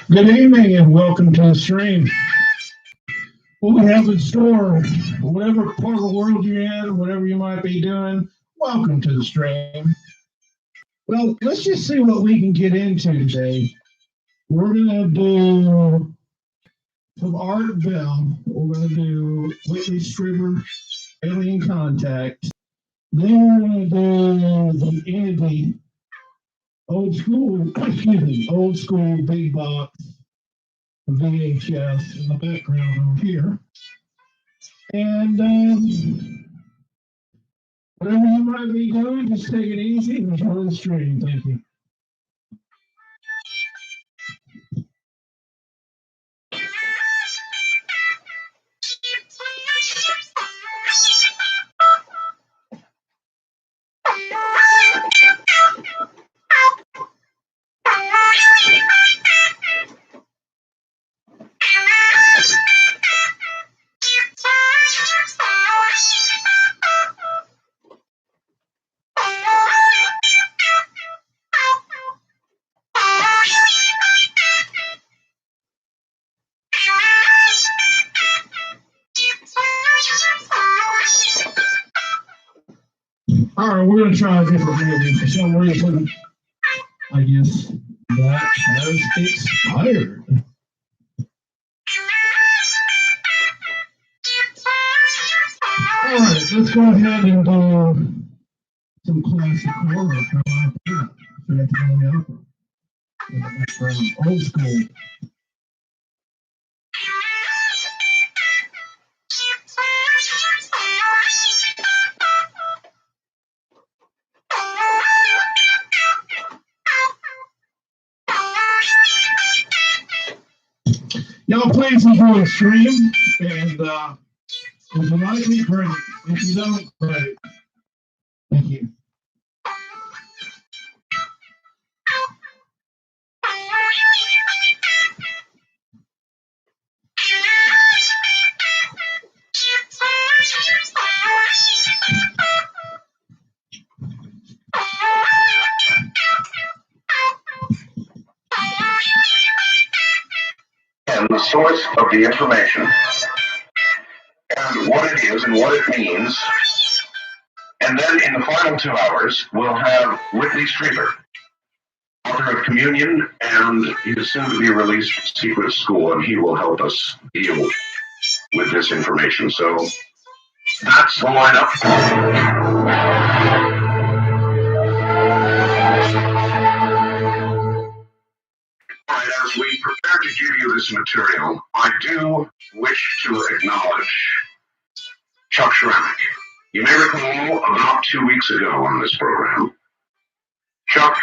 Good evening and welcome to the stream. What we have in store, whatever part of the world you're in, whatever you might be doing, welcome to the stream. Well, let's just see what we can get into today. We're going to do some Art Bell. We're going to do Whitley Strieber, Alien Contact. Then we're going to do the Entity, old school big box VHS in the background over here. And whatever you might be doing, just take it easy and enjoy the stream. Thank you. All right, we're going to try a different movie. For some reason, I guess that has expired. All right, let's go ahead and do some classic horror. How about that? Phantom of the Opera. Old school. Y'all please enjoy the stream, and if you like it, great. If you don't, great. Thank you. And the source of the information, and what it is and what it means. And then in the final 2 hours, we'll have Whitley Strieber, author of Communion and his soon-to-be released Secret School, and he will help us deal with this information. So that's the lineup. All right, as we prepare to give you this material, I do wish to acknowledge Chuck Schrammick. You may recall about 2 weeks ago on this program, Chuck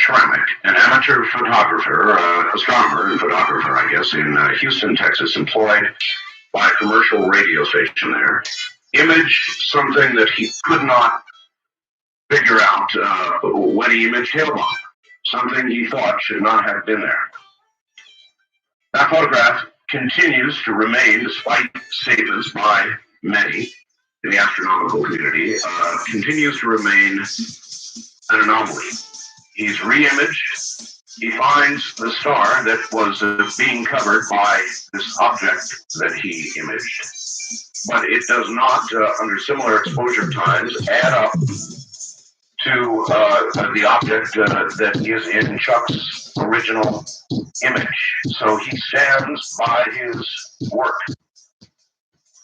Schrammick, an amateur photographer, astronomer and photographer, I guess, in Houston, Texas, employed by a commercial radio station there, imaged something that he could not figure out when he imaged Hale-Bopp, something he thought should not have been there. That photograph continues to remain, despite statements by many in the astronomical community, continues to remain an anomaly. He's re-imaged. He finds the star that was being covered by this object that he imaged. But it does not, under similar exposure times, add up to the object that is in Chuck's original image. So he stands by his work.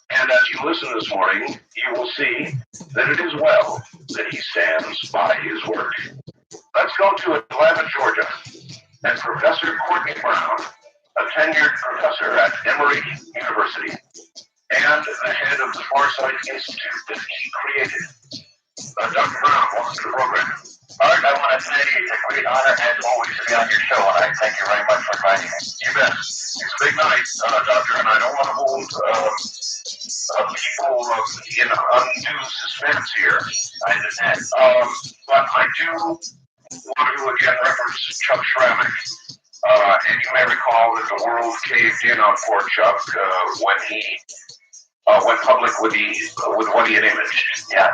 And as you listen this morning, you will see that it is well that he stands by his work. Let's go to Atlanta, Georgia, and Professor Courtney Brown, a tenured professor at Emory University and the head of the Farsight Institute that he created. Dr. Brown, welcome to the program. Art, I want to say it's a great honor, as always, to be on your show, and I thank you very much for inviting me. You bet. It's a big night, Doctor, and I don't want to hold people in undue suspense here. I understand. But I do want to again reference Chuck Schrammick. And you may recall that the world caved in on poor Chuck when he went public with what he had imaged. Yeah,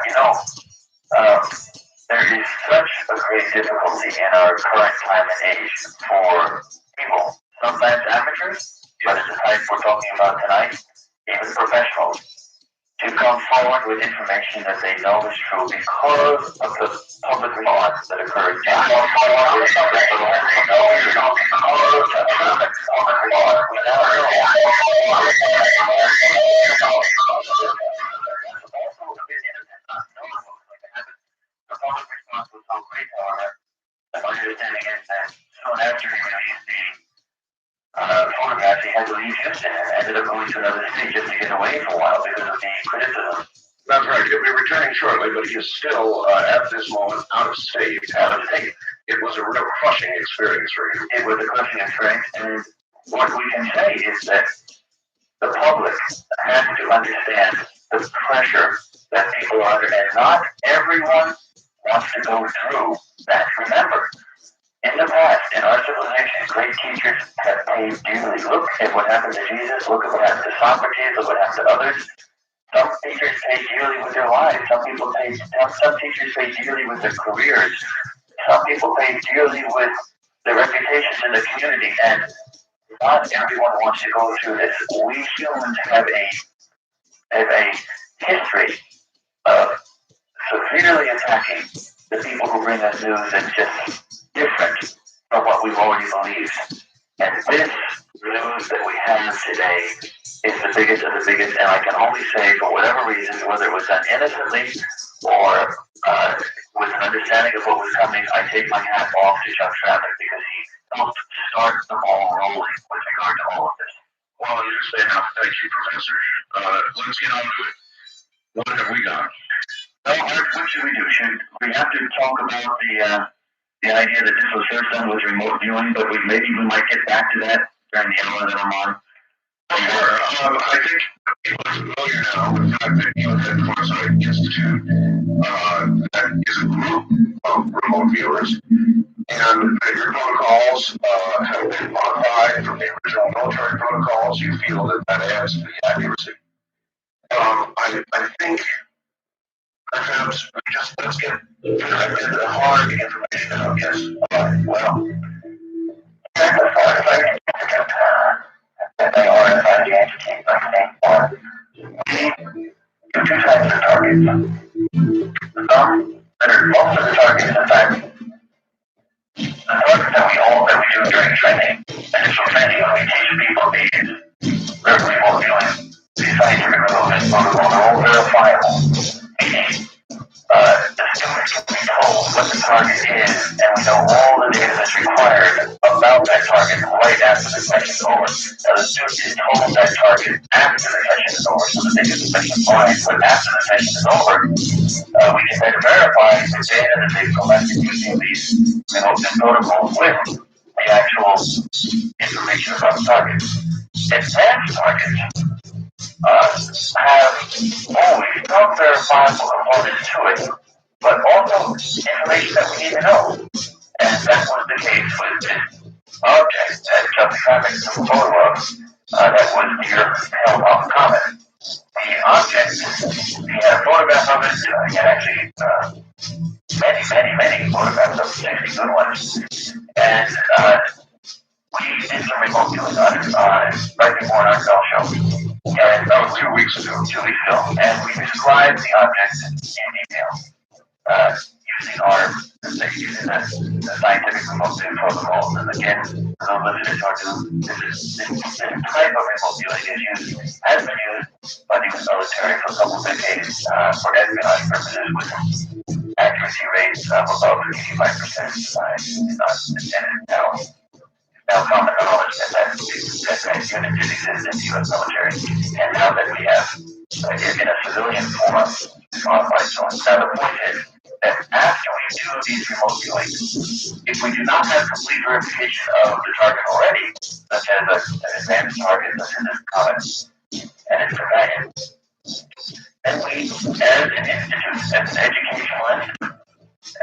there is such a great difficulty in our current time and age for people sometimes amateurs, but in the type we're talking about tonight, even professionals, to come forward with information that they know is true because of the public response that occurred. The public response was so great, however, that my understanding is that soon after he released the photographs, he had to leave Houston and ended up going to another state just to get away for a while because of the criticism. That's right. He'll be returning shortly, but he is still, at this moment, out of state. It was a real crushing experience for him. It was a crushing experience, and what we can say is that the public has to understand the pressure that people are under, and not everyone wants to go through that. Remember, in the past, in our civilization, great teachers have paid dearly. Look at what happened to Jesus. Look at what happened to Socrates. Look what happened to others. Some teachers paid dearly with their lives. Some teachers paid dearly with their careers. Some people paid dearly with their reputations in the community. And not everyone wants to go through this. We humans have a history of severely attacking the people who bring us news that's just different from what we've already believed. And this news that we have today is the biggest of the biggest, and I can only say, for whatever reason, whether it was done innocently or with an understanding of what was coming, I take my hat off to Chuck Stramnick because he helped start the ball rolling with regard to all of this. Well, you say now, thank you, Professor. Let's get on to it. What have we got? So, Art, what should we do? Should we have to talk about the idea that this was first done with remote viewing, but maybe we might get back to that during the hour that I'm on? Sure. I think people are familiar now with the fact that UNN Foresight Institute that is a group of remote viewers, and that your protocols have been modified from the original military protocols. You feel that adds to the accuracy. I think perhaps let's get the hard information out. Yes. Well, that they are a 5G entity, like they are. We do two types of targets. Most of the targets, in fact, the targets that we do during training, initial training, when we teach people these remote viewing, these scientific relevant protocols are all verifiable. Meaning, the student can be told what the target is, and we know all the data that's required about that target right after the session is over. Now, the student is told that target after the session is over, so that they get the session fine, but after the session is over, we can then verify the data that they've collected using these remote protocols with the actual information about the target. Advanced targets have always some verifiable components to it, but also information that we need to know. And that was the case with this object that Chuck Stramnick took a photo of that was near Hale-Bopp Comet. The object, he had a photograph of it, he had actually many photographs of 60 good ones. And we did some remote viewing on it right before our cell show. And that was 2 weeks ago. And we described the object in detail using the scientific remote viewing protocols. And again, for those listeners who are new, this type of remote viewing has been used by the U.S. military for a couple of decades for espionage purposes with accuracy rates of above 85%. It's not intended now common knowledge that unit did exist in the U.S. military, and now that we have it in a civilian form, it's modified so on. Now the point is that after we do these remote viewings, if we do not have complete verification of the target already, such as an advanced target, such as this comet and its companion, then we, as an institute, as an educational institute,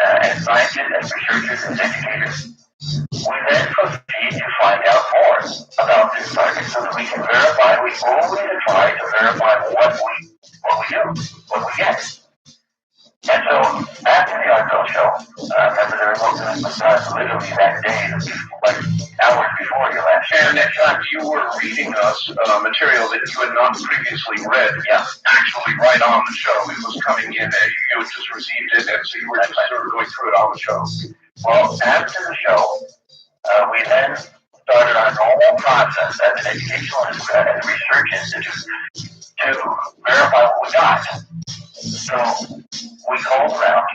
as scientists, as researchers, as educators, we then proceed to find out more about this target so that we can verify. We always try to verify what we do, what we get. And so after the Arco show, remember the remote viewing was done literally that day, like hours before your last show. And in fact, you were reading us material that you had not previously read. Yeah, actually, right on the show. It was coming in, and you had just received it, and so you were just sort of going through it on the show. Well, after the show, we then started our normal process as an educational and research institute to verify what we got. So we called around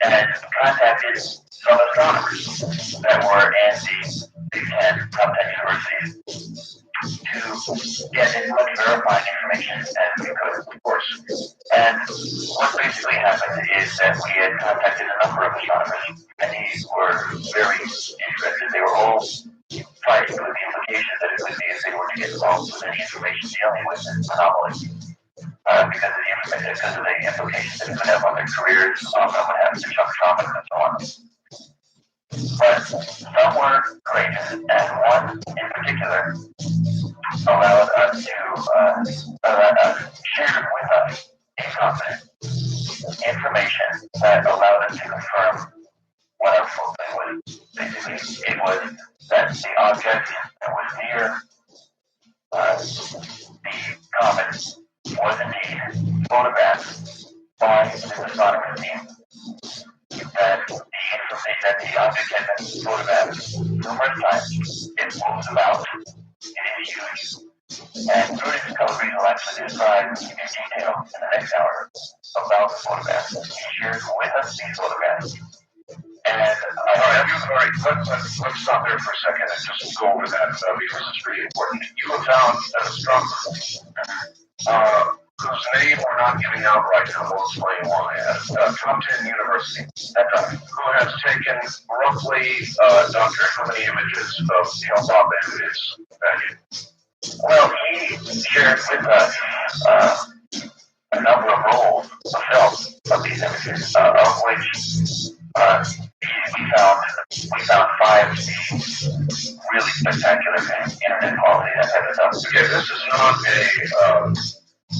and contacted some astronomers that were in the Big Ten, top 10 universities to get as much verifying information as we could, of course. And what basically happened is that we had contacted a number of astronomers. Many were very interested. They were all fighting with the implications that it would be if they were to get involved with any information dealing with this anomaly. Because of the implications that it could have on their careers, on what happened to Chuck Schumer, and so on. But some were courageous, and one in particular allowed us to share with us in confidence information that allowed us to confirm what our focus was. Basically, it was that the object that was near the comet was indeed photographed by the astronomer team. That the object had been photographed numerous times. It moves about. It is huge. And Rudy Scalabrini will actually describe in detail in the next hour about the photographs. He shared with us these photographs. And all right, let's stop there for a second and just go over that because it's pretty important. You have found an astronomer whose name we're not giving out right now. We'll explain why. At top 10 university, who has taken roughly, Doctor, how many images of how broadband it is? Well, he shared with us a number of rolls of film of these images, of which we found 5 really spectacular internet quality that had us up. Okay, this is not a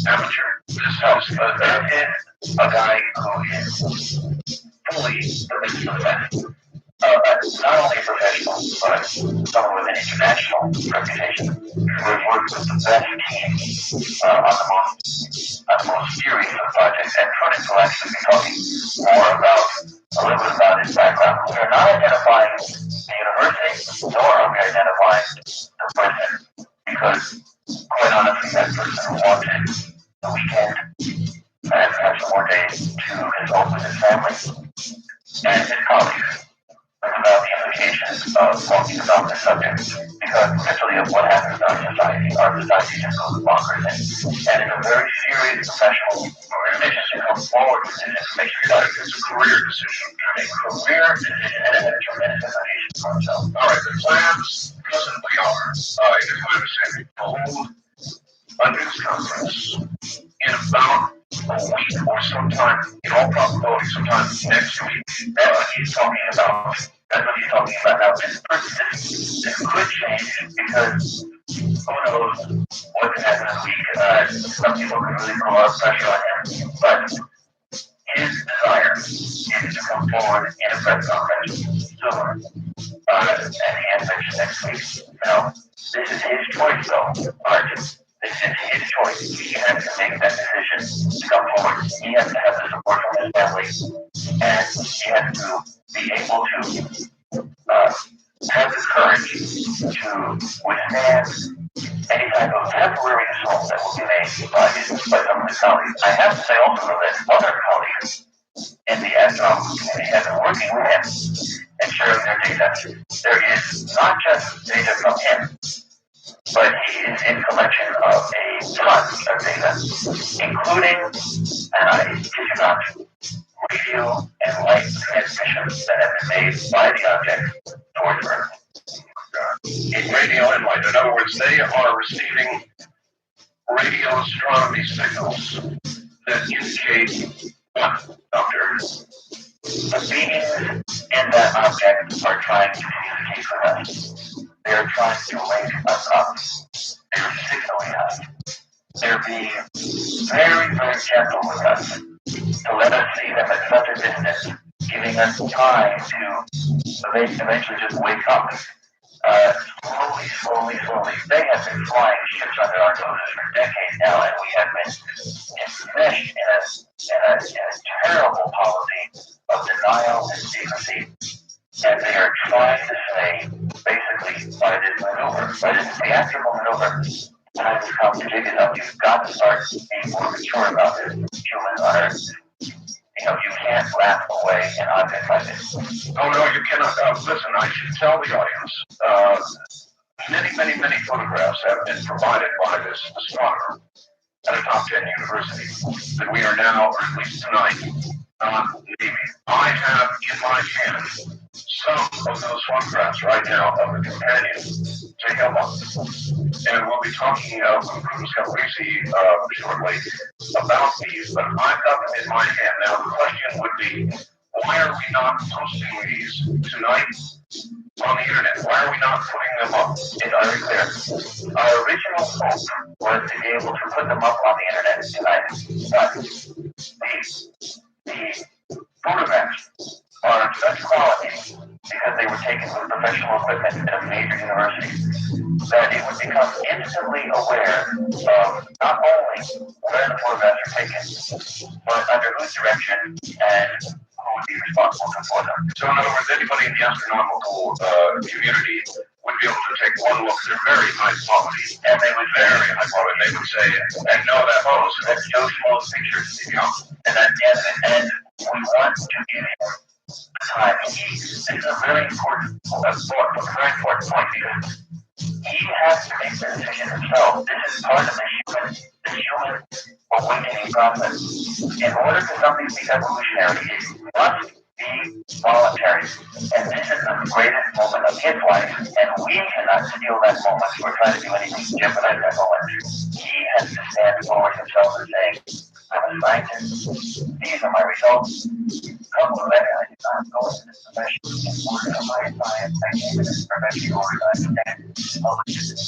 amateur. This is a guy who is fully professional. Not only a professional, but someone with an international reputation, who has worked with the best teams on the most serious of projects. And Prudence will actually be talking more about a little bit about his background. We are not identifying the university, nor are we identifying the person, because quite honestly, that person wanted the weekend and perhaps more days to consult with his family and his colleagues about the implications of talking about this subject, because essentially of what happens to our society. Our society just goes bonkers, and it's a very serious professional decision to come forward with this information. It's a career decision. And it has tremendous implications for himself. All right, the plans presently are, if I understand it, to hold a news conference in about a week or sometime, in all probability, sometime next week. That's what he's talking about. Now, this could change because who knows what can happen in a week. Some people can really put a lot of pressure on him, but his desire is to come forward in a press conference soon, and he has mentioned next week. Now, this is his choice, though, Art. This is his choice. He has to make that decision to come forward. He has to have the support from his family, and he has to be able to have the courage to withstand any type of temporary assault that will be made by some of his colleagues. I have to say also that other colleagues in the astronomical community have been working with him and sharing their data. There is not just data from him, but he is in collection of a ton of data, including, and I kid you not, radio and light transmissions that have been made by the object towards Earth. Radio and light. In other words, they are receiving radio astronomy signals that indicate what, Doctor? The beings in that object are trying to communicate with us. They are trying to link us up. They are signaling us. They're being very, very gentle with us to let us see them at such a distance, giving us time to eventually just wake up. Slowly slowly. They have been flying ships under our noses for decades now, and we have been enmeshed in a terrible policy of denial and secrecy. And they are trying to say, basically, by this theatrical maneuver, time has come to dig it up. You've got to start being more mature about this. Humans on Earth, you can't laugh away an object like this. Oh, no, you cannot. Listen, I should tell the audience, many photographs have been provided by this astronomer at a top 10 university that we are now, or at least tonight, not leaving. I have in my hand some of those photographs right now of the companion to Hale-Bopp. And we'll be talking with Bruce Calabisi shortly about these, but I've got them in my hand. Now, the question would be, why are we not posting these tonight on the internet? Why are we not putting them up? It's very clear. Our original hope was to be able to put them up on the internet tonight, but the photographs are of such quality, because they were taken with professional equipment at a major university, that it would become instantly aware of not only where the photographs are taken, but under whose direction and who would be responsible for them. So in other words, anybody in the astronomical community would be able to take one look. They're very high quality, and they would very high quality. They would say, and know that that's Joe Schmo's pictures, and we want to give him time. This is a very important point, because he has to make the decision himself. This is part of the human awakening process. In order for something to be evolutionary, it must be voluntary. And this is the greatest moment of his life, and we cannot steal that moment or try to do anything to jeopardize that moment. He has to stand forward himself and say, I'm a scientist. These are my results. Couple of that, I did not go into this profession in order to apply science. I came into this profession in order to understand publish it,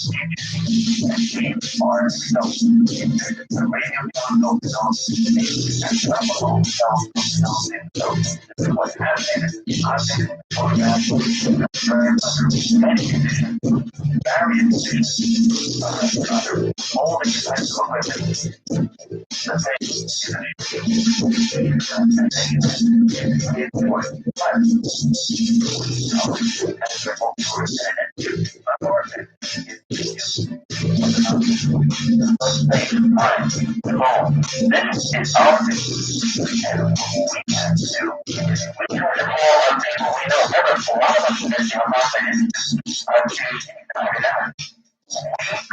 and shape art itself. The radio telescope is on the astronomical telescope. This is what's happening. Objects photographs burned under many conditions, various conditions, under all different types of equipment. This is our business, and we can do. We can call on people we know. There are a lot of us in this academic. We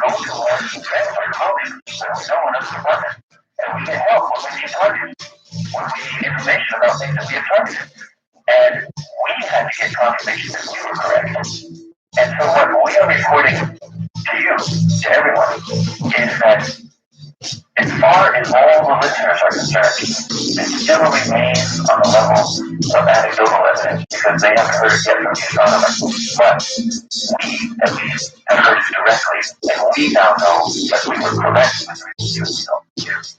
go to our friends, our colleagues, that we know in this department, and we can help when we need targets, when we need information about things that we have targeted. And we had to get confirmation that we were correct. And so what we are reporting to you, to everyone, is that as far as all the listeners are concerned, it still remains on the level of anecdotal evidence, because they haven't heard it yet from the astronomer. But we, at least, have heard it directly, and we now know that we were correct with the results.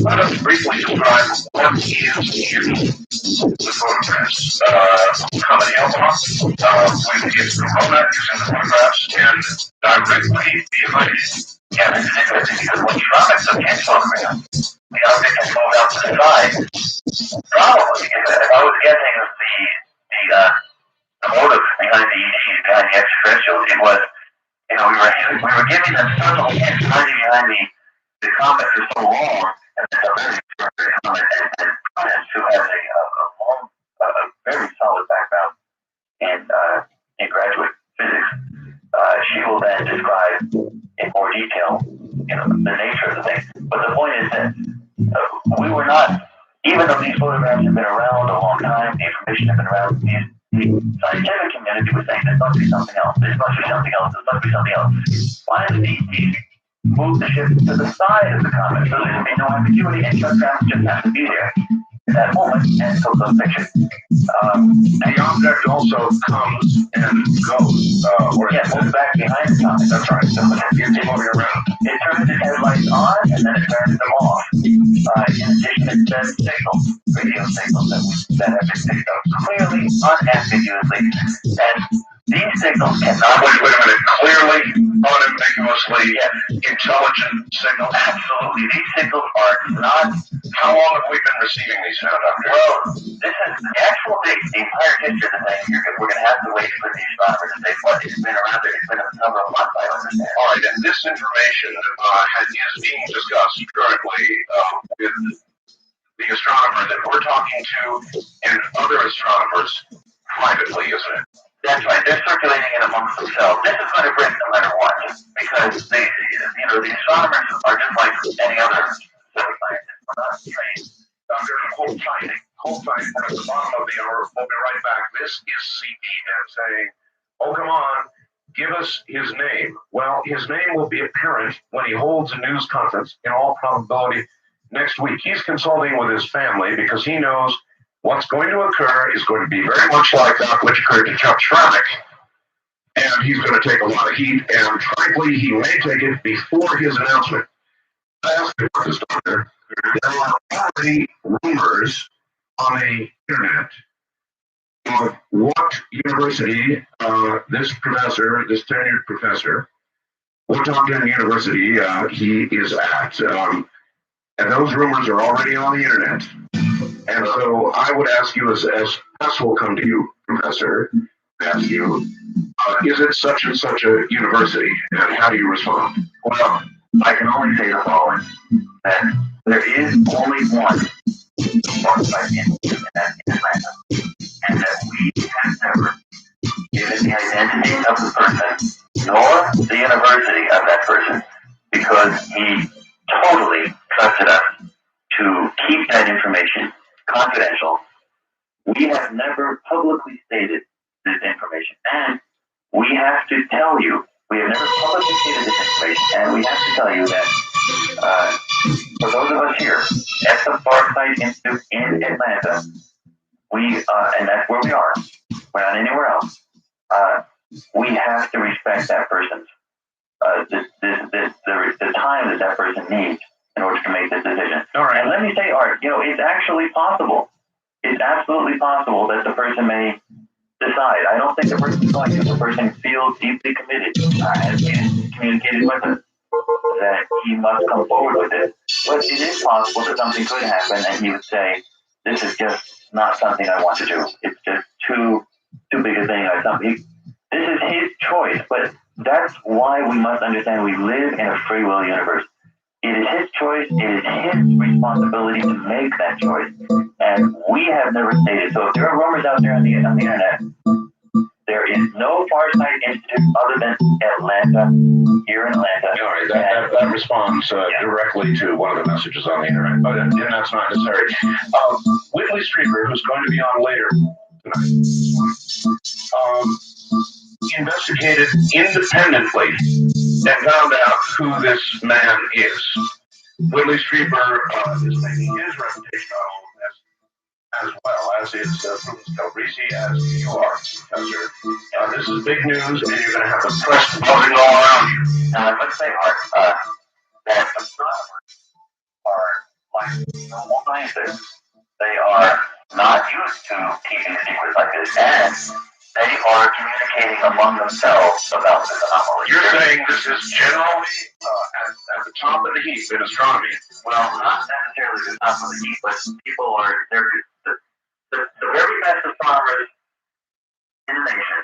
Let us briefly describe what is here. The photographs. Comedy Hale-Bopp with its corona using the photographs and directly behind it. Yeah, this is interesting, because when you run a subject photograph, the object can move out to the side. Probably, if I was guessing of the motive behind the ETs, behind the extraterrestrials, it was, we were giving them subtle hints hiding behind the comet for so long, and it's a very extraordinary comet, and Prudence, who has a very solid background in graduate physics, she will then describe in more detail, the nature of the thing. But the point is that we were not, even though these photographs have been around a long time, the information has been around, the scientific community was saying there must be something else, there must be something else, there must be something else. Why did the ETs move the ship to the side of the comet so there would be no ambiguity, and Chuck Brown just had to be there at that moment and took those pictures? The object also comes and goes, moves back behind the comet. That's right. So it's moving around. It turns its headlights on and then it turns them off. In addition, it sends signals, radio signals that have been picked up clearly, unambiguously, and these signals cannot. Wait a minute. Clearly, mostly intelligent signals? Absolutely. These signals are not. How long have we been receiving these now, Doctor? Well, this is the actual date, the entire history of the thing. We're going to have to wait for the astronomers to say, what? It's been around there. It's been several months, I understand. All right, and this information is being discussed currently with the astronomer that we're talking to and other astronomers privately, isn't it? That's right. They're circulating it amongst themselves. This is going to break no matter what, because the astronomers are just like any other civil scientists. We're not trained. Doctor, hold tight. Hold tight. We're at the bottom of the hour. We'll be right back. This is CBN saying, oh, come on, give us his name. Well, his name will be apparent when he holds a news conference, in all probability, next week. He's consulting with his family because he knows what's going to occur is going to be very much like that which occurred to Chuck Schrammick, and he's going to take a lot of heat, and frankly, he may take it before his announcement. I asked him about this, Doctor. There are already rumors on the internet of what university this professor, this tenured professor, what top 10 university he is at. And those rumors are already on the internet. And so I would ask you, as press will come to you, Professor, ask you, is it such and such a university? And how do you respond? Well, I can only say the following, that there is only one site in Atlanta, and that we have never given the identity of the person, nor the university of that person, because he totally trusted us to keep that information confidential. We have never publicly stated this information, and we have to tell you, we have never publicly stated this information, and we have to tell you that for those of us here at the Farsight Institute in Atlanta, and that's where we are, we're not anywhere else, we have to respect that person's, the time that person needs in order to make this decision. All right. And let me say, Art, it's actually possible. It's absolutely possible that the person may decide. I don't think the person is going to. The person feels deeply committed, has communicated with us that he must come forward with it. But it is possible that something could happen, and he would say, "This is just not something I want to do. It's just too big a thing." This is his choice, but that's why we must understand we live in a free will universe. It is his choice. It is his responsibility to make that choice. And we have never stated. So if there are rumors out there on the internet, there is no Farsight Institute other than Atlanta, here in Atlanta. All right, that responds directly to one of the messages on the internet, but and that's not necessary. Whitley Strieber, who's going to be on later tonight, investigated independently and found out who this man is. Whitley Strieber is making his reputation on all of this, as well as is Prudence Calabrese, as you are, Professor. This is big news, and you're going to have the press buzzing all around you. Let's say, Art, that astronomers are like normal scientists. They are not used to keeping secrets like this, and they are communicating among themselves about this anomaly. You're saying this is generally at the top of the heap in astronomy? Well, not necessarily the top of the heap, but people are, the very best astronomers in the nation,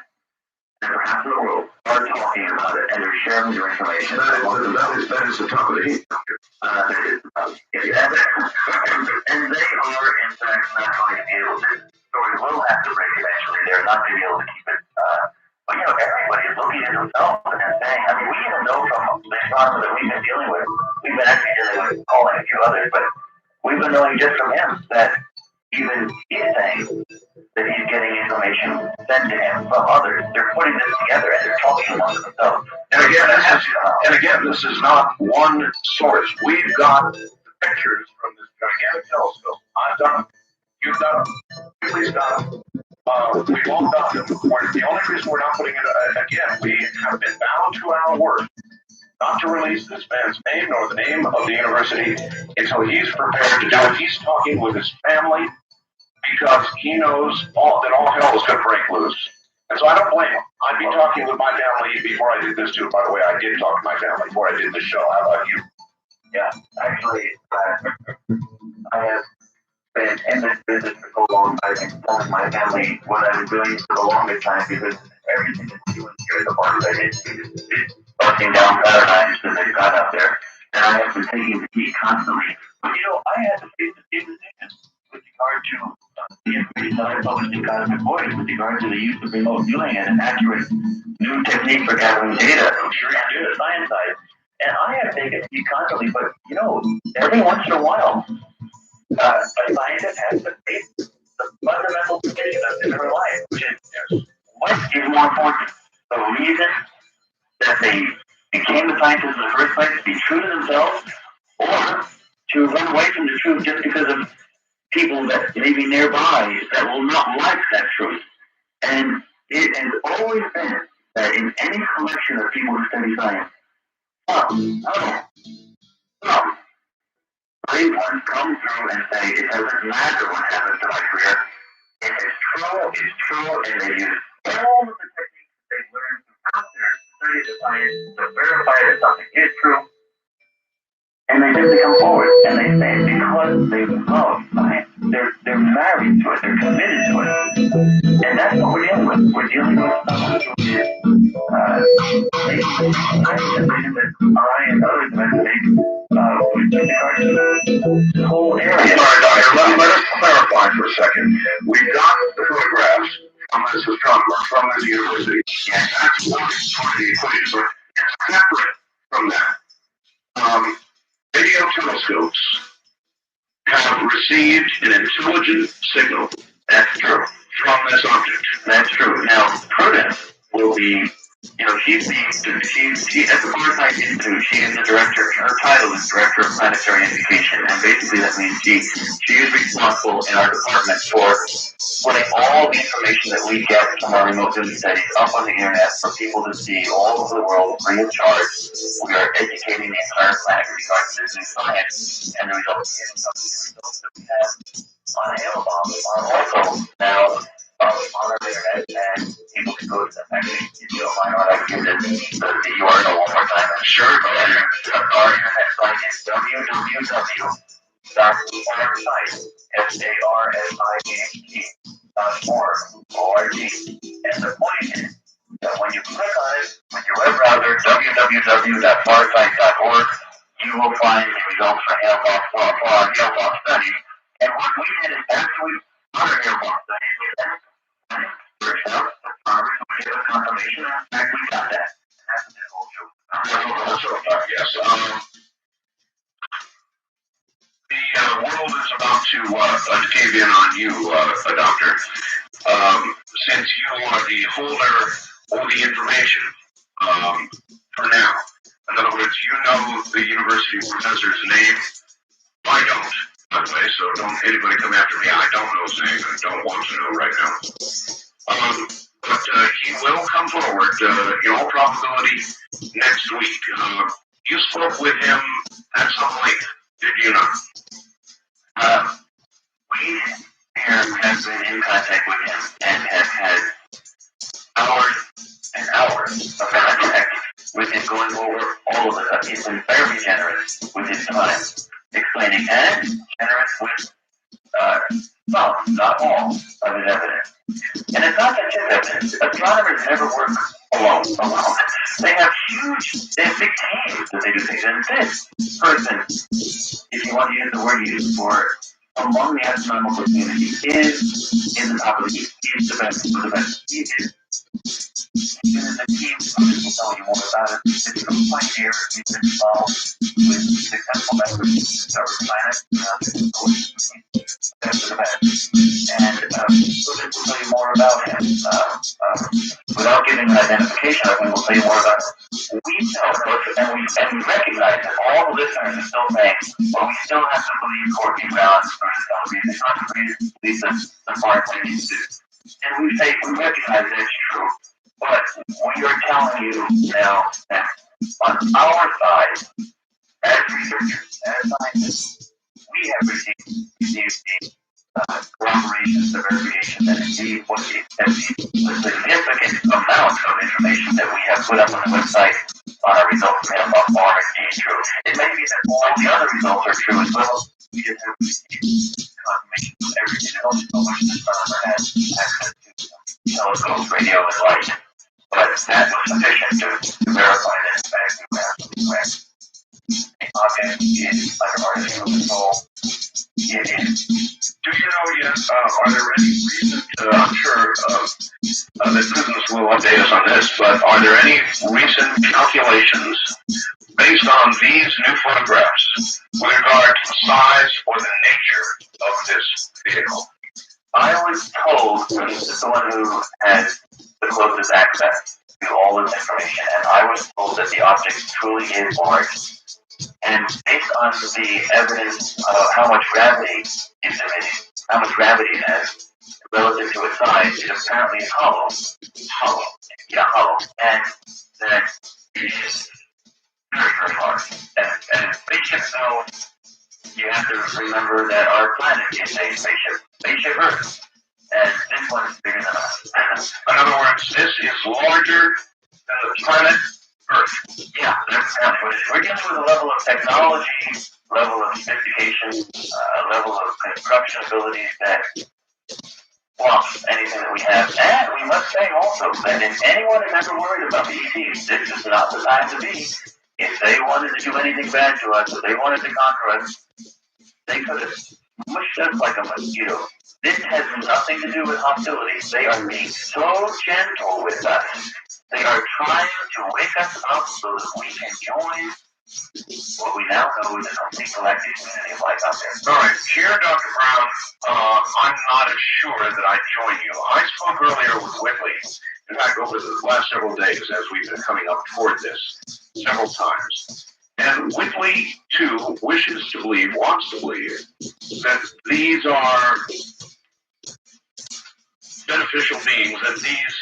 and perhaps in the world, are talking about it, and they're sharing their information. That is the top of the heap. And they are, in fact, not going to be able to. Story will have to break eventually. They're not going to be able to keep it. But everybody is looking at themselves and they're saying, I mean, we even know from the astronomer that we've been dealing with, we've been actually dealing with calling a few others, but we've been knowing just from him that even he's saying that he's getting information sent to him from others. They're putting this together and they're talking among themselves. And again, this is not one source. We've got pictures from this gigantic telescope. I've done them. You've done them. Please done them. We've all done them. The only reason we're not putting it, again, we have been bound to our word not to release this man's name nor the name of the university until he's prepared to do it. He's talking with his family because he knows that all hell is going to break loose. And so I don't blame them. I'd be talking with my family before I did this too. By the way, I did talk to my family before I did this show. How about you? Yeah, actually, I have been in this business for so long. I've been telling my family what I was doing for the longest time because everything that's doing here at the bar site is busting down paradigms that they've got out there. And I have been taking the heat constantly. But I had to face the same decision with regard to the information that I published in Cosmic Voice with regard to the use of remote viewing and an accurate new technique for gathering data. I'm sure you do the science side. And I have taken the heat constantly, but every once in a while, a scientist has to face the fundamental condition of their life, which is what is more important? The reason that they became the scientists in the first place, to be true to themselves, or to run away from the truth just because of people that may be nearby that will not like that truth. And it has always been that in any collection of people who study science, no, brave ones come through and say, it doesn't matter what happens to my career. If it's true, and they use all of the techniques they've learned throughout their study of science to verify that something is true. And they simply come forward and they say it because they love science. They're married to it, they're committed to it. And that's what we're dealing with. We're dealing with someone who is decision that I and others have to make with regard to the whole area. All right, Doctor, let us clarify for a second. We've got the photographs from this astronomer, from this university. And that's one part of the equation, but it's separate from that. Radio telescopes have received an intelligent signal. That's true. From this object. That's true. Now, Prudence will be, she's at the Forsyth Institute, she is the director, her title is Director of Planetary Education, and basically that means she is responsible in our department for putting all the information that we get from our remote viewing studies up on the internet for people to see all over the world free of charge. We are educating the entire planet with regards to this new science, and the results that we have on Amazon are also now on our internet, and people can go to them. Actually, if you don't mind, I can give the URL one more time. Sure. Our internet site is www.sarsight.org. And the point is that when you click on it with your web browser, www.farsight.org, you will find the results for our Hale-Bopp study. And what we did is after we done our Hale-Bopp study, we then searched out astronomers who would give us confirmation, and we got that. And that's the whole show. Yes. The world is about to cave in on you, Doctor. Since you are the holder of the information for now. In other words, you know the university professor's name. I don't, by the way, so don't anybody come after me. I don't know his name. I don't want to know right now. But he will come forward, in all probability, next week. You spoke with him at some length, did you not? We here have been in contact with him and have had hours and hours of contact with him going over all of it. He's been very generous with his time, explaining, and generous with some, not all, of his evidence. And it's not that just evidence. Astronomers never work alone. They have big teams that they do things. And this person, if you want to use the word you use for among the astronomical community, is in the top of the heap. He is the best of the best. He is in the team. Others will tell you more about it. It's a pioneer. He's been involved with successful efforts to discover planets around the best of the best. And Prudence will tell you more about him. Without giving an identification of him, we'll tell you more about him. We know, and we recognize that all the listeners are still saying, well, we still have to believe Courtney Brown for his television. It's not believe the Farsight Institute. And we say, we recognize that it's true. But we are telling you now that on our side, as researchers, as scientists, we have received the corroboration, the verification that indeed the significant amount of information that we have put up on the website on our results mailbox are indeed true. It may be that all the other results are true as well. We just have confirmation of everything. There's only so much the astronomer has access to telescopes, radio, and light. But that was sufficient to verify that in fact we were absolutely correct. The object is under artificial control. It is. Do you know yet, are there any recent, I'm sure that Susan will update us on this, but are there any recent calculations based on these new photographs with regard to the size or the nature of this vehicle? I was told, as the one who had the closest access to all this information, and I was told that the object truly is large. And based on the evidence of how much gravity is emitting, how much gravity it has relative to its size, it apparently is hollow. Hollow. And that it is very, very hard. And spaceships, though, you have to remember that our planet is a spaceship Earth. And this one is bigger than us. In other words, this is larger than the planet Earth. Yeah, that's exactly what it is. We're dealing with a level of technology, level of sophistication, level of construction abilities that trumps anything that we have. And we must say also that if anyone is ever worried about the ETs, this is not the time to be. If they wanted to do anything bad to us, if they wanted to conquer us, they could have mushed us like a mosquito. This has nothing to do with hostility. They are being so gentle with us. They are trying to wake us up so that we can join what we now know is a complete galactic community of life out there. All right, here, Dr. Brown, I'm not as sure that I join you. I spoke earlier with Whitley, in fact, over the last several days as we've been coming up toward this several times. And Whitley, too, wishes to believe, wants to believe, that these are beneficial beings, that these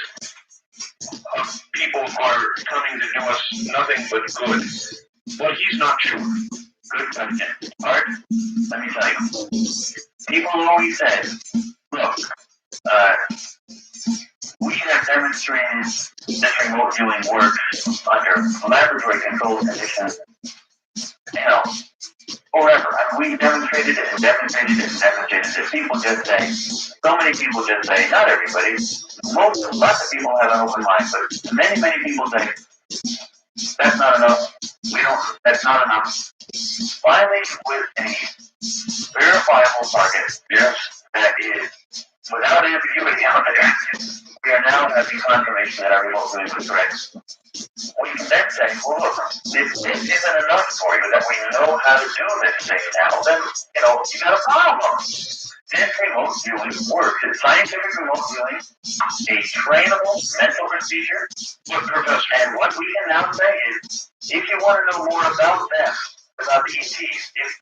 people are coming to do us nothing but good. But he's not sure. Good question. Art, let me tell you. People always said, look, we have demonstrated this remote viewing works under laboratory controlled conditions, forever. I mean, we demonstrated it and demonstrated it and demonstrated it. People just say, so many people just say, not everybody, lots of people have an open mind, but many, many people say, that's not enough. That's not enough. Finally, with a verifiable target, Yes. that is without ambiguity out there, we are now having confirmation that our remote viewing was correct. We can then say, well, look, if this isn't enough for you, that we know how to do this thing now, then, you got a problem. This remote viewing works. It's scientific remote viewing, a trainable mental procedure. But, Professor, And what we can now say is, if you want to know more about them, about the ETs, if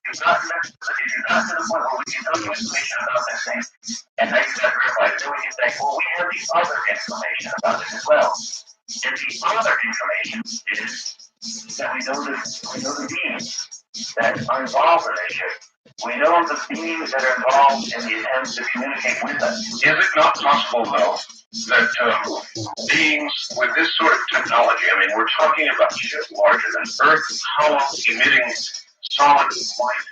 you've gotten to the point where we can tell you information about this thing, and now you've got verified, then we can say, well, we have the other information about it as well. And the other information is that we know the beings that are involved in this ship. We know the beings that are involved in the attempts to communicate with us. is it not possible, though, that beings with this sort of technology, I mean, we're talking about ships larger than Earth, hollow, emitting solid light,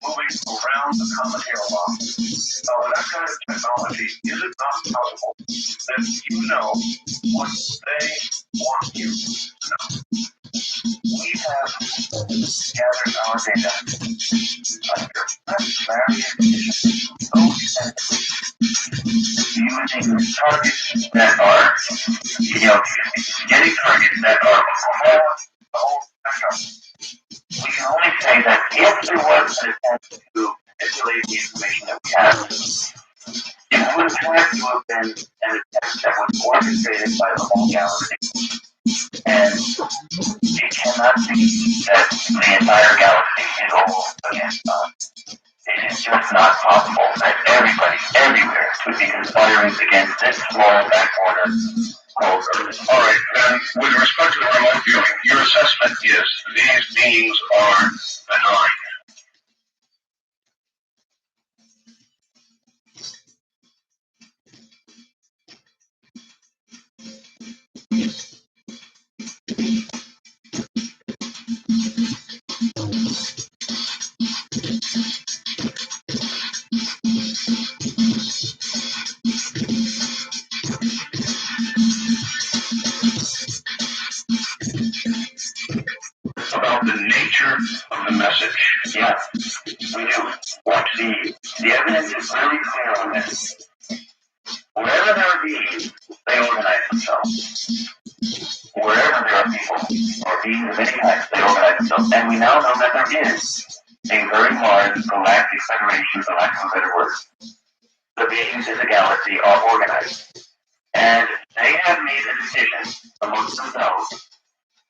moving around the cometary law. With that kind of technology, is it not possible that you know what they want you to know? We have gathered our data under various conditions so extensively using targets that are, getting targets that are the whole spectrum. We can only say that if there was an attempt to manipulate the information that we have, it would have to have been an attempt that was orchestrated by the whole galaxy. And it cannot be that the entire galaxy is all against us. It is just not possible that everybody, everywhere, could be conspiring against this small back corner called Earth. All right, then, with respect to the remote viewing, your assessment is these beings are benign. about the nature of the message? Yeah, we do. Watch the evidence is really clear on this. Wherever there are beings, they organize themselves. Wherever there are people or beings of any type, they organize themselves. And we now know that there is a very large galactic federation, for lack of a better word. The beings in the galaxy are organized. And they have made a decision amongst themselves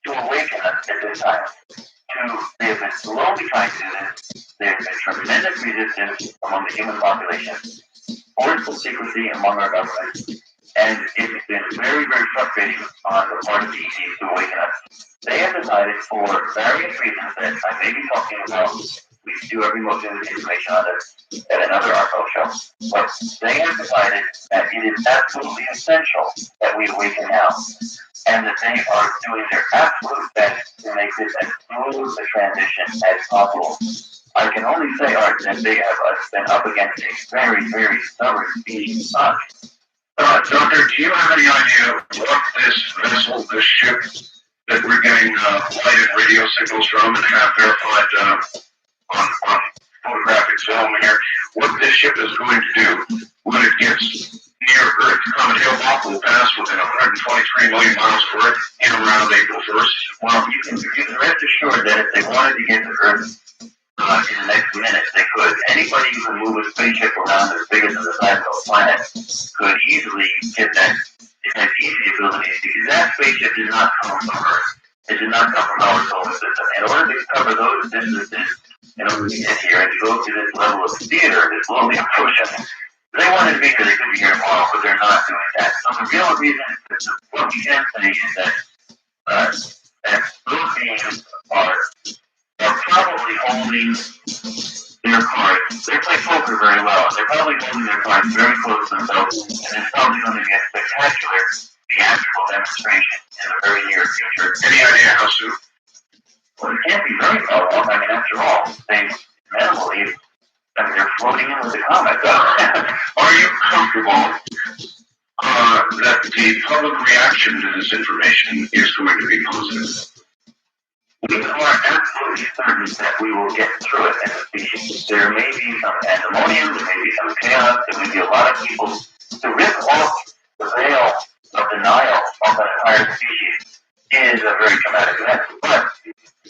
to awaken us at this time. They have been slowly trying to do this. There has been tremendous resistance among the human population, forceful secrecy among our government, and it's been very, very frustrating on the part of the ETs to awaken us. They have decided, for various reasons that I may be talking about, we do every motion of information on this at another ARPO show, but they have decided that it is absolutely essential that we awaken now, and that they are doing their absolute best to make this as smooth a transition as possible. I can only say, Art, that they have been up against a very, very stubborn species. Doctor, do you have any idea what this vessel, this ship that we're getting light and radio signals from and have verified on photographic film here, what this ship is going to do when it gets near Earth? Comet Hale-Bopp will pass within 123 million miles of Earth in around April 1st. Well, you can rest assured that if they wanted to get to Earth in the next minute, they could. Anybody who can move a spaceship around as big as the size of a planet could easily get that. It has easy abilities because that spaceship did not come from Earth. It did not come from our solar system. In order to cover those distances, in order to get here and to go to this level of theater, this lonely approach, they wanted to be here, they could be here tomorrow, but they're not doing that. So the real reason, what we can say is that those beings are probably holding their cards. They play poker very well. They're probably holding their cards very close to themselves, and it's probably going to be a spectacular theatrical demonstration in the very near future. Any idea how soon? Well, it can't be very far off. I mean, after all, they minimally, they're floating in with the comet. Are you comfortable that the public reaction to this information is going to be positive? We are absolutely certain that we will get through it as a species. There may be some pandemonium, there may be some chaos, there may be a lot of people. To rip off the veil of denial of an entire species is a very traumatic event, but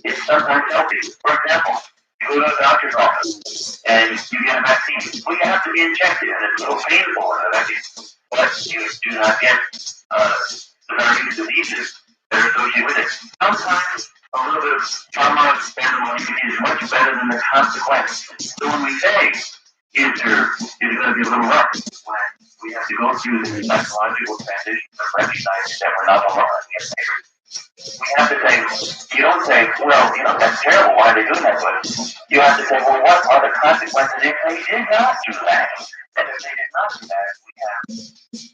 it's sometimes healthy. For example, you go to a doctor's office and you get a vaccine. Well, you have to be injected, and it's a little painful in the vaccine, but you do not get the various diseases that are associated with it. Sometimes a little bit of trauma and pandemonium is much better than the consequence. So when we say, is it going to be a little rough when we have to go through this psychological transition of recognizing that we're not alone in the neighbors? We have to say, you don't say, well, that's terrible, why are they doing that? But you have to say, well, what are the consequences if they did not do that? And if they did not do that, we have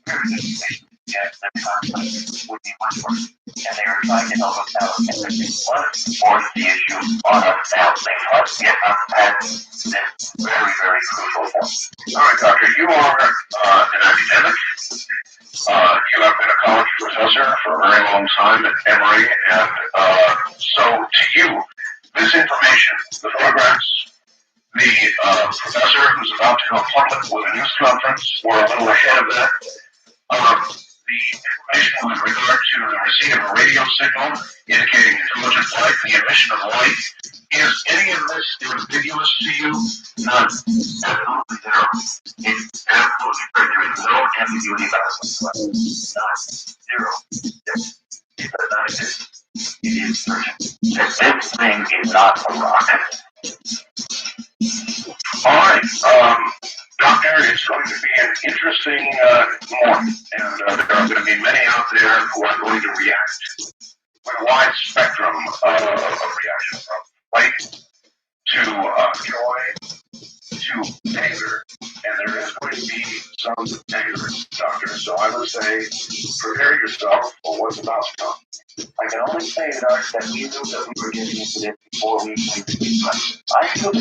very good information. Yes, the consequences would be much worse. And they are trying to help us out. And they must force the issue on us now. They must get us past this very, very crucial point. All right, Doctor, you are an academic. You have been a college professor for a very long time at Emory, and so to you, this information, the photographs, the professor who's about to go public with a news conference, we're a little ahead of that. The information with regard to the receipt of a radio signal indicating intelligent life, the emission of light, is any of this ambiguous to you? None. Absolutely zero. It's absolutely right. There is no ambiguity about it. None. Zero. It does not exist. It is certain that this thing is not a rocket. All right. Doctor, it's going to be an interesting morning, and there are going to be many out there who are going to react with a wide spectrum of reaction, from light to joy to anger, and there is going to be some anger, Doctor. So I would say, prepare yourself for what's about to come. I can only say, Art, that we knew that we were getting into this before we came to this. I knew